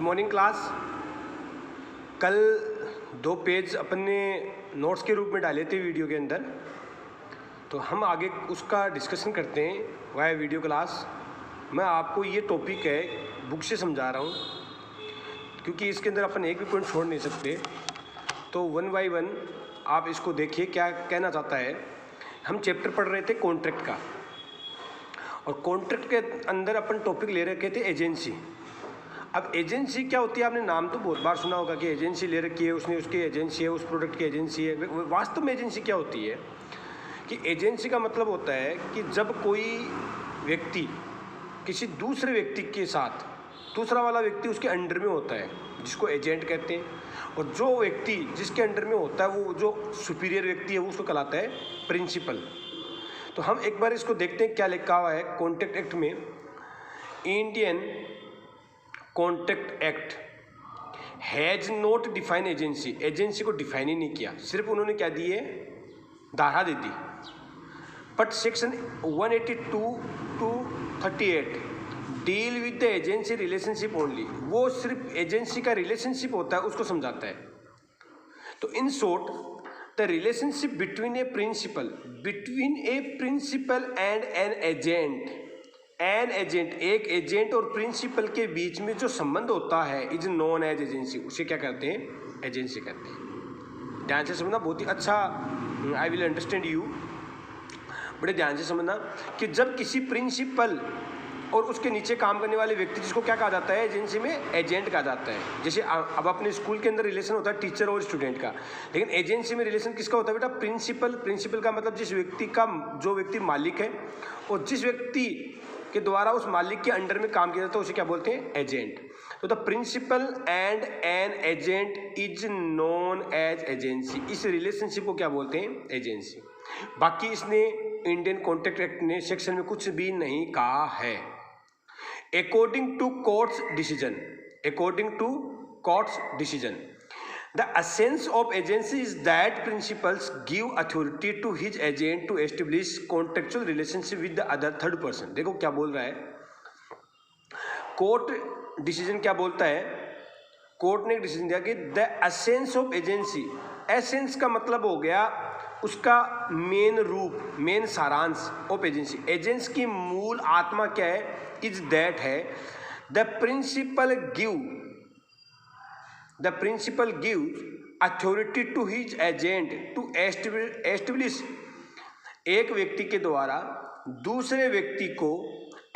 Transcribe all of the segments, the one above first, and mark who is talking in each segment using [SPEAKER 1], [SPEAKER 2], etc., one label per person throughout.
[SPEAKER 1] Morning class. कल 2 page अपन ने notes के रूप में डाले थे वीडियो के अंदर, तो हम आगे उसका डिस्कशन करते हैं वाया वीडियो क्लास। मैं आपको ये टॉपिक है बुक से समझा रहा हूँ, क्योंकि इसके अंदर अपन एक भी पॉइंट छोड़ नहीं सकते। तो 1 बाय 1 आप इसको देखिए क्या कहना चाहता है। हम चैप्टर पढ़ रहे थे कॉन्ट्रैक्ट का, और कॉन्ट्रैक्ट के अंदर अपन टॉपिक ले रखे थे एजेंसी। अब एजेंसी क्या होती है, आपने नाम तो बहुत बार सुना होगा कि एजेंसी ले रखी है उसने, उसकी एजेंसी है, उस प्रोडक्ट की एजेंसी है। वास्तव में एजेंसी क्या होती है कि एजेंसी का मतलब होता है कि जब कोई व्यक्ति किसी दूसरे व्यक्ति के साथ, दूसरा वाला व्यक्ति उसके अंडर में होता है, जिसको एजेंट कहते हैं, और जो व्यक्ति जिसके अंडर में होता है वो जो सुपीरियर व्यक्ति है वो उसको कहलाता है प्रिंसिपल। तो हम एक बार इसको देखते हैं क्या लिखा हुआ है कॉन्ट्रैक्ट एक्ट में। Indian contract act has not define agency. Agency को डिफाइन ही नहीं किया, सिर्फ उन्होंने क्या दी है, धारा दे दी। But section 182 to 38 deal with the agency relationship only. वो सिर्फ एजेंसी का रिलेशनशिप होता है उसको समझाता है। तो in short the relationship between a principal and an agent, एक एजेंट और प्रिंसिपल के बीच में जो संबंध होता है इज नोन एज एजेंसी। उसे क्या कहते हैं, एजेंसी कहते हैं। ध्यान से समझना, बहुत ही अच्छा, आई विल अंडरस्टैंड यू। बड़े ध्यान से समझना कि जब किसी प्रिंसिपल और उसके नीचे काम करने वाले व्यक्ति, जिसको क्या कहा जाता है एजेंसी में, एजेंट कहा जाता है। जैसे अब अपने स्कूल के अंदर रिलेशन होता है टीचर और स्टूडेंट का, लेकिन एजेंसी में रिलेशन किसका होता है बेटा, प्रिंसिपल। प्रिंसिपल का मतलब जिस व्यक्ति का, जो व्यक्ति मालिक है और जिस व्यक्ति के द्वारा उस मालिक के अंडर में काम किया जाता है उसे क्या बोलते हैं, एजेंट। तो the principal and an agent is known as agency. इस रिलेशनशिप को क्या बोलते हैं, एजेंसी। बाकी इसने इंडियन कॉन्ट्रैक्ट एक्ट ने सेक्शन में कुछ भी नहीं कहा है। According to court's decision, the essence of agency is that principals give authority to his agent to establish contractual relationship with the other third person। देखो क्या बोल रहा है कोर्ट। डिसीजन क्या बोलता है, कोर्ट ने एक डिसीजन दिया कि the essence of agency. Essence का मतलब हो गया उसका मेन रूप, मेन सारांश ऑफ एजेंसी। एजेंसी की मूल आत्मा क्या है, इज दैट है the principal give authority to his agent to establish. एक व्यक्ति के द्वारा दूसरे व्यक्ति को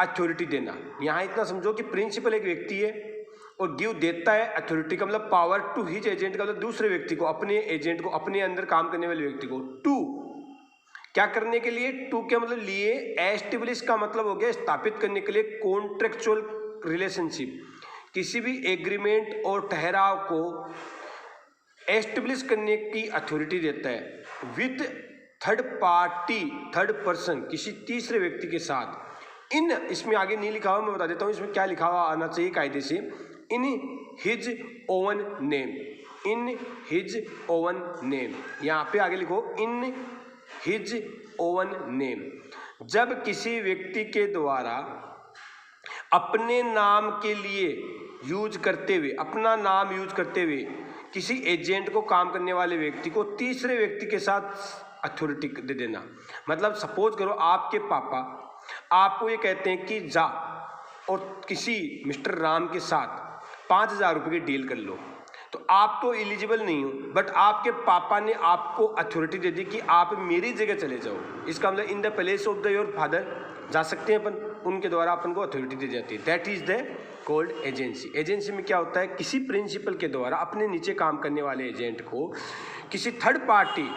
[SPEAKER 1] अथॉरिटी देना। यहाँ इतना समझो कि प्रिंसिपल एक व्यक्ति है और गिव देता है अथॉरिटी का मतलब पावर टू हिज एजेंट का मतलब दूसरे व्यक्ति को, अपने एजेंट को, अपने अंदर काम करने वाले व्यक्ति को, टू क्या करने के लिए, टू के मतलब लिए, एस्टेब्लिश का मतलब हो गया स्थापित करने के लिए, कॉन्ट्रेक्चुअल रिलेशनशिप किसी भी एग्रीमेंट और ठहराव को एस्टेब्लिश करने की अथॉरिटी देता है विद थर्ड पर्सन, किसी तीसरे व्यक्ति के साथ। इन, इसमें आगे नहीं लिखा हुआ, मैं बता देता हूँ इसमें क्या लिखा हुआ आना चाहिए कायदे से। इन हिज ओवन नेम, यहाँ पे आगे लिखो इन हिज ओवन नेम। जब किसी व्यक्ति के द्वारा अपने नाम के लिए यूज करते हुए, अपना नाम यूज करते हुए किसी एजेंट को, काम करने वाले व्यक्ति को तीसरे व्यक्ति के साथ अथॉरिटी दे देना। मतलब सपोज करो आपके पापा आपको ये कहते हैं कि जा और किसी मिस्टर राम के साथ 5,000 रुपये की डील कर लो, तो आप तो एलिजिबल नहीं हो, बट आपके पापा ने आपको अथॉरिटी दे दी कि आप मेरी जगह चले जाओ। इसका मतलब in the place of the your father जा सकते हैं अपन, उनके द्वारा अपन को अथॉरिटी दी जाती है। That is the called agency. Agency में क्या होता है, किसी प्रिंसिपल के द्वारा अपने नीचे काम करने वाले एजेंट को किसी थर्ड पार्टी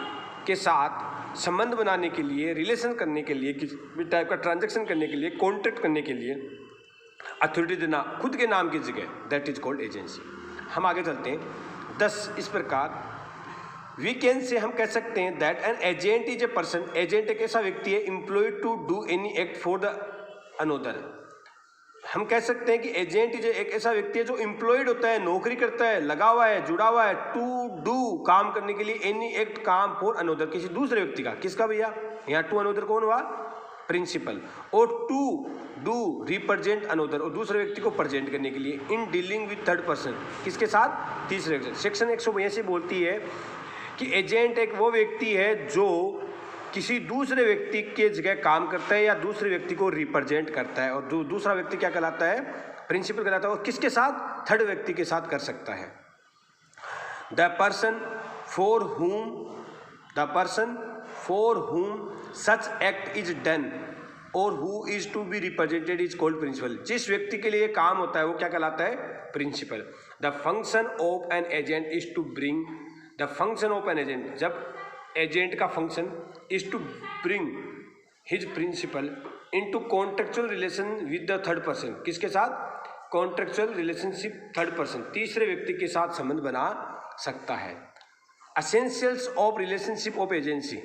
[SPEAKER 1] के साथ संबंध बनाने के लिए, रिलेशन करने के लिए, किसी टाइप का ट्रांजेक्शन करने के लिए, कॉन्ट्रैक्ट करने के लिए अथॉरिटी देना खुद के नाम की जगह, दैट इज कॉल्ड एजेंसी। हम आगे चलते हैं। 10 इस प्रकार वी कैन से, हम कह सकते हैं that an agent is a person. Agent एक ऐसा व्यक्ति है employed to do any act for the another. हम कह सकते हैं कि एजेंट इज एक ऐसा व्यक्ति है जो एम्प्लॉयड होता है, नौकरी करता है, लगा हुआ है, जुड़ा हुआ है, टू डू काम करने के लिए, एनी एक्ट काम फॉर अनोदर, किसी दूसरे व्यक्ति का। किसका भैया, यहाँ टू अनोदर कौन हुआ, प्रिंसिपल, और टू डू रिप्रेजेंट अनदर, और दूसरे व्यक्ति को प्रेजेंट करने के लिए, in dealing with third person, किसके साथ, तीसरे व्यक्ति। सेक्शन 182 बोलती है कि एजेंट एक वो व्यक्ति है जो किसी दूसरे व्यक्ति के जगह काम करता है या दूसरे व्यक्ति को रिप्रेजेंट करता है, और दूसरा व्यक्ति क्या कहलाता है, प्रिंसिपल कहलाता है, और किसके साथ, थर्ड व्यक्ति के साथ कर सकता है। The person for whom such act is done or who is to be represented is called principal। जिस व्यक्ति के लिए काम होता है वो क्या कहलाता है, principal. The function of an agent is to bring, the function of an agent, जब एजेंट का function is to bring his principal into contractual relation with the third person, किसके साथ, कॉन्ट्रेक्चुअल रिलेशनशिप थर्ड पर्सन, तीसरे व्यक्ति के साथ संबंध बना सकता है। Essentials of relationship of agency,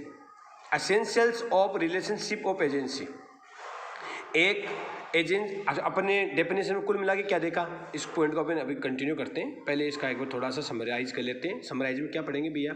[SPEAKER 1] essentials of relationship of agency, एक एजेंट अपने डेफिनेशन में कुल मिला के क्या देखा, इस पॉइंट को अपन अभी कंटिन्यू करते हैं। पहले इसका एक बार थोड़ा सा समराइज कर लेते हैं। समराइज में क्या पढ़ेंगे भैया,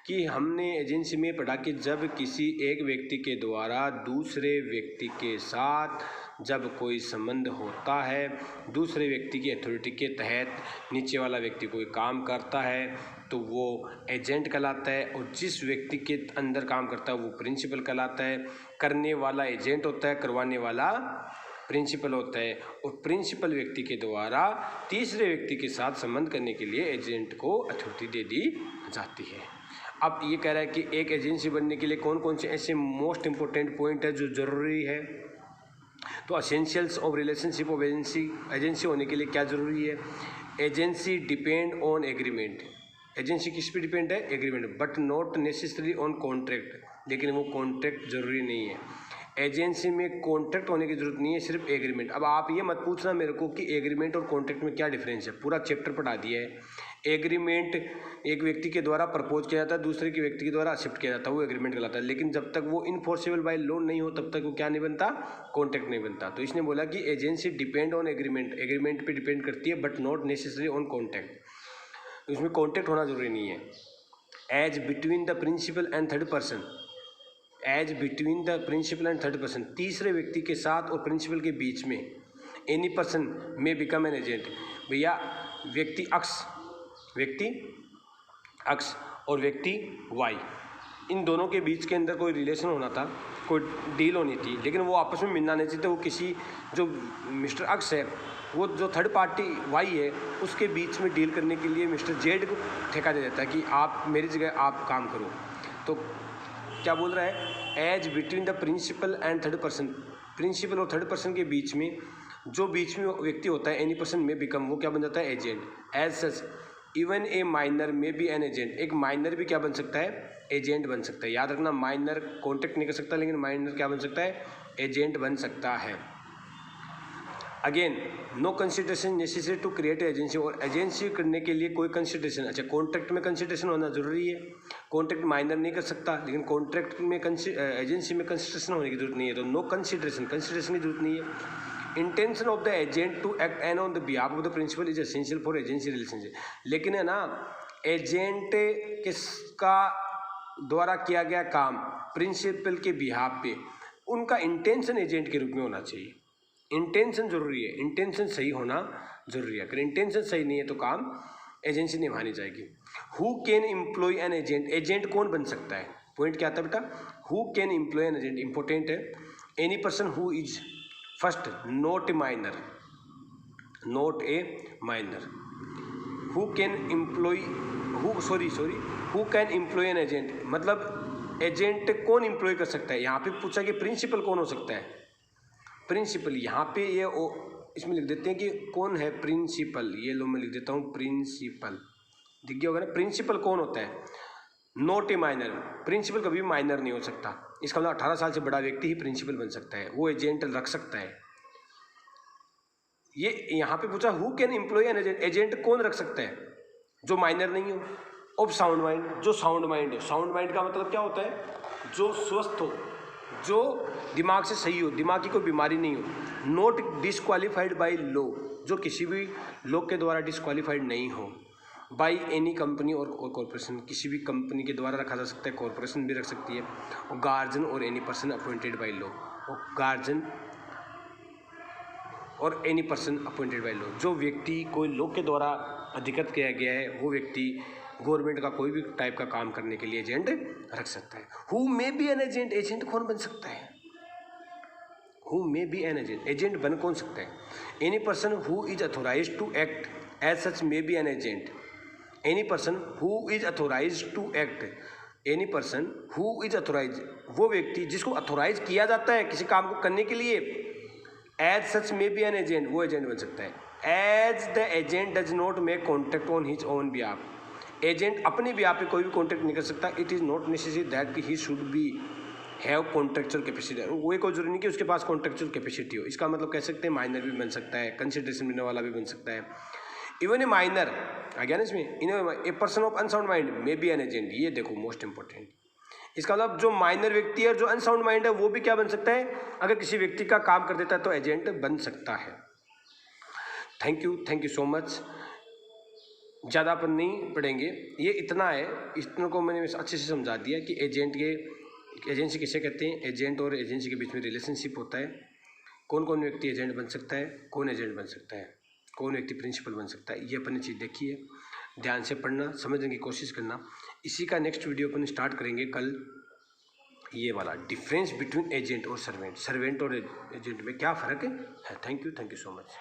[SPEAKER 1] कि हमने एजेंसी में पढ़ा कि जब किसी एक व्यक्ति के द्वारा दूसरे व्यक्ति के साथ जब कोई संबंध होता है, दूसरे व्यक्ति की अथॉरिटी के तहत नीचे वाला व्यक्ति कोई काम करता है तो वो एजेंट कहलाता है, और जिस व्यक्ति के अंदर काम करता है वो प्रिंसिपल कहलाता है। करने वाला एजेंट होता है, करवाने वाला प्रिंसिपल होता है, और प्रिंसिपल व्यक्ति के द्वारा तीसरे व्यक्ति के साथ संबंध करने के लिए एजेंट को अथॉरिटी दे दी जाती है। अब ये कह रहा है कि एक एजेंसी बनने के लिए कौन कौन से ऐसे मोस्ट इंपॉर्टेंट पॉइंट है जो ज़रूरी है। तो essentials of relationship of agency होने के लिए क्या ज़रूरी है, agency depend on agreement, agency किस पे डिपेंड है, agreement, but not necessary on contract, लेकिन वो कॉन्ट्रैक्ट जरूरी नहीं है। एजेंसी में कॉन्ट्रैक्ट होने की जरूरत नहीं है, सिर्फ एग्रीमेंट। अब आप ये मत पूछना मेरे को कि एग्रीमेंट और कॉन्ट्रैक्ट में क्या डिफरेंस है, पूरा चैप्टर पढ़ा दिया है। एग्रीमेंट एक व्यक्ति के द्वारा प्रपोज किया जाता है, दूसरे के व्यक्ति के द्वारा एक्सेप्ट किया जाता है, वो एग्रीमेंट कहलाता है। लेकिन जब तक वो इनफोर्सेबल बाय लॉ नहीं हो तब तक वो क्या नहीं बनता, कॉन्ट्रैक्ट नहीं बनता। तो इसने बोला कि agency depend on agreement, agreement पे डिपेंड करती है, but not necessary on contract. इसमें कॉन्ट्रैक्ट होना जरूरी नहीं है। As between the principal and third person, as between the principal and third person, तीसरे व्यक्ति के साथ और प्रिंसिपल के बीच में, एनी पर्सन में बिकम एन एजेंट। भैया व्यक्ति एक्स और व्यक्ति वाई, इन दोनों के बीच के अंदर कोई रिलेशन होना था, कोई डील होनी थी, लेकिन वो आपस में मिलना नहीं चाहिए। वो किसी जो मिस्टर एक्स है वो जो थर्ड पार्टी वाई है उसके बीच में डील करने के लिए मिस्टर जेड को ठेका दे देता है कि आप मेरी जगह आप काम करो। तो क्या बोल रहा है, as between the principal and third person, principal और थर्ड पर्सन के बीच में जो बीच में व्यक्ति होता है, एनी पर्सन में बिकम, वो क्या बन जाता है, agent. As such even a minor may be an agent, एक माइनर भी क्या बन सकता है, एजेंट बन सकता है। याद रखना, माइनर कॉन्ट्रैक्ट नहीं कर सकता, लेकिन माइनर क्या बन सकता है, एजेंट बन सकता है। Again no consideration necessary to create agency, और एजेंसी करने के लिए कोई कंसिडरेशन, अच्छा कॉन्ट्रैक्ट में कंसिडरेशन होना जरूरी है। कॉन्ट्रैक्ट माइनर नहीं कर सकता, लेकिन कॉन्ट्रैक्ट में एजेंसी में कंसिडरेशन होने की जरूरत नहीं है। तो नो कंसिडरेशन की जरूरत नहीं है। Intention of the agent to act and on the behalf of the principal is essential for agency relationship. लेकिन है ना, एजेंट किसका द्वारा किया गया काम प्रिंसिपल के बिहाफ पे, उनका इंटेंशन एजेंट के रूप में होना चाहिए। इंटेंशन जरूरी है, इंटेंशन सही होना जरूरी है। अगर इंटेंशन सही नहीं है तो काम एजेंसी निभानी जाएगी। Who can employ an agent, agent कौन बन सकता है, पॉइंट क्या आता है बेटा, who can employ an agent, important है। Any person who is first not a minor, not a minor, who can employ, who can employ an agent, मतलब एजेंट कौन एम्प्लॉय कर सकता है। यहाँ पे पूछा कि प्रिंसिपल कौन हो सकता है, प्रिंसिपल, यहाँ पे ये इसमें लिख देते हैं कि कौन है प्रिंसिपल, ये लो मैं लिख देता हूँ प्रिंसिपल, दिख गया होगा ना। प्रिंसिपल कौन होता है, नॉट ए माइनर, प्रिंसिपल कभी भी माइनर नहीं हो सकता। इसका मतलब 18 साल से बड़ा व्यक्ति ही प्रिंसिपल बन सकता है, वो एजेंट रख सकता है। ये यहाँ पे पूछा who can employ an agent, agent कौन रख सकता है जो माइनर नहीं हो। ऑफ साउंड माइंड, जो साउंड माइंड है, साउंड माइंड का मतलब क्या होता है, जो स्वस्थ हो, जो दिमाग से सही हो, दिमाग की कोई बीमारी नहीं हो। नॉट डिसक्वालीफाइड बाय लॉ, जो किसी भी लोग के द्वारा डिसक्वालीफाइड नहीं हो। बाय एनी कंपनी और कॉरपोरेशन, किसी भी कंपनी के द्वारा रखा जा सकता है, कॉरपोरेशन भी रख सकती है। और गार्जियन और any person appointed by law, guardian और any person appointed by law. जो व्यक्ति कोई लॉ के द्वारा अधिकृत किया गया है वो व्यक्ति गवर्नमेंट का कोई भी टाइप का काम करने के लिए एजेंट रख सकता है। Who may be an agent, agent कौन बन सकता है? Who may be an agent, agent बन कौन सकता है? Any person who is authorise to act as such may be an agent. Any person who is authorise to act, any person who is authorise, वो व्यक्ति जिसको authorise किया जाता है किसी काम को करने के लिए, as such may be an agent, वो एजेंट बन सकता है। As the agent does not make contact on his own behalf, agent अपने बिहाफ पे कोई भी कॉन्टैक्ट नहीं कर सकता। It is not necessary that he should be have contractual capacity, वो कोई जरूरी नहीं कि उसके पास कॉन्ट्रेक्चुअल कैपेसिटी हो। इसका मतलब कह सकते हैं माइनर भी बन सकता है, कंसिडरेशन देने वाला भी बन सकता है। इवन ए माइनर आ गया ना इसमें, in a person of unsound mind may be an agent, ये देखो मोस्ट इंपॉर्टेंट। इसका मतलब जो माइनर व्यक्ति है, जो अनसाउंड माइंड है, वो भी क्या बन सकता है? अगर किसी व्यक्ति का काम कर देता है तो एजेंट बन सकता है। Thank you so much. ज़्यादा अपन नहीं पढ़ेंगे, ये इतना है, इतना को मैंने अच्छे से समझा दिया कि एजेंट के, एजेंसी किसे कहते हैं, एजेंट और एजेंसी के बीच में रिलेशनशिप होता है, कौन कौन व्यक्ति एजेंट बन सकता है, कौन एजेंट बन सकता है, कौन व्यक्ति प्रिंसिपल बन सकता है, ये अपन ने चीज़ देखी है। ध्यान से पढ़ना, समझने की कोशिश करना। इसी का नेक्स्ट वीडियो अपन स्टार्ट करेंगे कल, ये वाला डिफरेंस बिटवीन एजेंट और सर्वेंट, सर्वेंट और एजेंट में क्या फ़र्क है। Thank you so much.